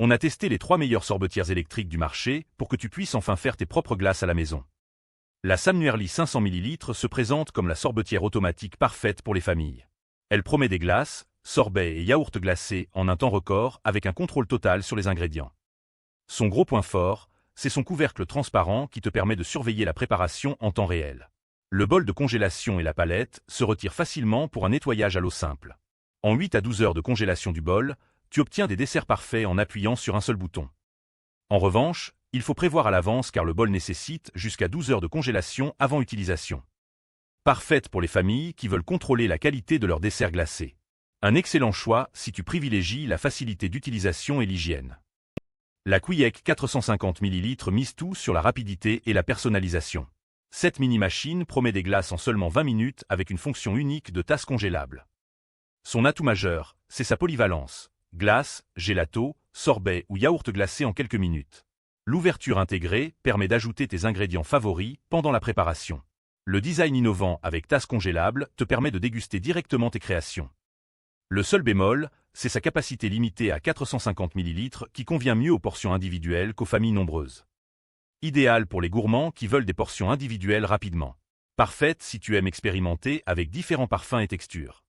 On a testé les 3 meilleures sorbetières électriques du marché pour que tu puisses enfin faire tes propres glaces à la maison. La Samnuerli 500 ml se présente comme la sorbetière automatique parfaite pour les familles. Elle promet des glaces, sorbets et yaourts glacés en un temps record avec un contrôle total sur les ingrédients. Son gros point fort, c'est son couvercle transparent qui te permet de surveiller la préparation en temps réel. Le bol de congélation et la palette se retirent facilement pour un nettoyage à l'eau simple. En 8 à 12 heures de congélation du bol, tu obtiens des desserts parfaits en appuyant sur un seul bouton. En revanche, il faut prévoir à l'avance car le bol nécessite jusqu'à 12 heures de congélation avant utilisation. Parfaite pour les familles qui veulent contrôler la qualité de leurs desserts glacés. Un excellent choix si tu privilégies la facilité d'utilisation et l'hygiène. La Quick 450 ml mise tout sur la rapidité et la personnalisation. Cette mini-machine promet des glaces en seulement 20 minutes avec une fonction unique de tasse congélable. Son atout majeur, c'est sa polyvalence. Glace, gelato, sorbet ou yaourt glacé en quelques minutes. L'ouverture intégrée permet d'ajouter tes ingrédients favoris pendant la préparation. Le design innovant avec tasse congélable te permet de déguster directement tes créations. Le seul bémol, c'est sa capacité limitée à 450 ml qui convient mieux aux portions individuelles qu'aux familles nombreuses. Idéal pour les gourmands qui veulent des portions individuelles rapidement. Parfaite si tu aimes expérimenter avec différents parfums et textures.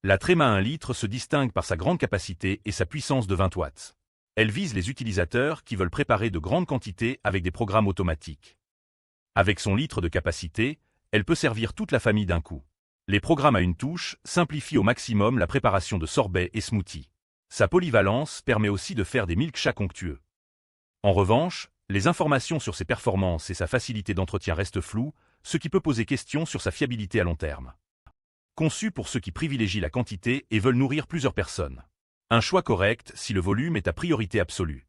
La Trema 1 litre se distingue par sa grande capacité et sa puissance de 20 watts. Elle vise les utilisateurs qui veulent préparer de grandes quantités avec des programmes automatiques. Avec son litre de capacité, elle peut servir toute la famille d'un coup. Les programmes à une touche simplifient au maximum la préparation de sorbets et smoothies. Sa polyvalence permet aussi de faire des milkshakes onctueux. En revanche, les informations sur ses performances et sa facilité d'entretien restent floues, ce qui peut poser question sur sa fiabilité à long terme. Conçu pour ceux qui privilégient la quantité et veulent nourrir plusieurs personnes. Un choix correct si le volume est ta priorité absolue.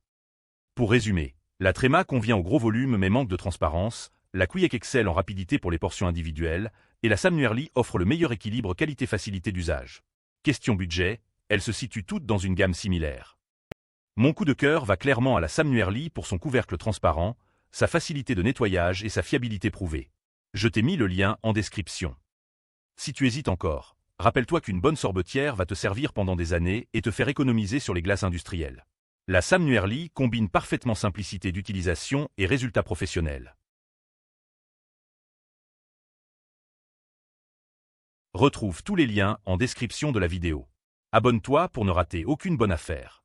Pour résumer, la Trema convient au gros volume mais manque de transparence, la Quick excelle en rapidité pour les portions individuelles, et la Samnuerli offre le meilleur équilibre qualité-facilité d'usage. Question budget, elles se situent toutes dans une gamme similaire. Mon coup de cœur va clairement à la Samnuerli pour son couvercle transparent, sa facilité de nettoyage et sa fiabilité prouvée. Je t'ai mis le lien en description. Si tu hésites encore, rappelle-toi qu'une bonne sorbetière va te servir pendant des années et te faire économiser sur les glaces industrielles. La Samnuerli combine parfaitement simplicité d'utilisation et résultats professionnels. Retrouve tous les liens en description de la vidéo. Abonne-toi pour ne rater aucune bonne affaire.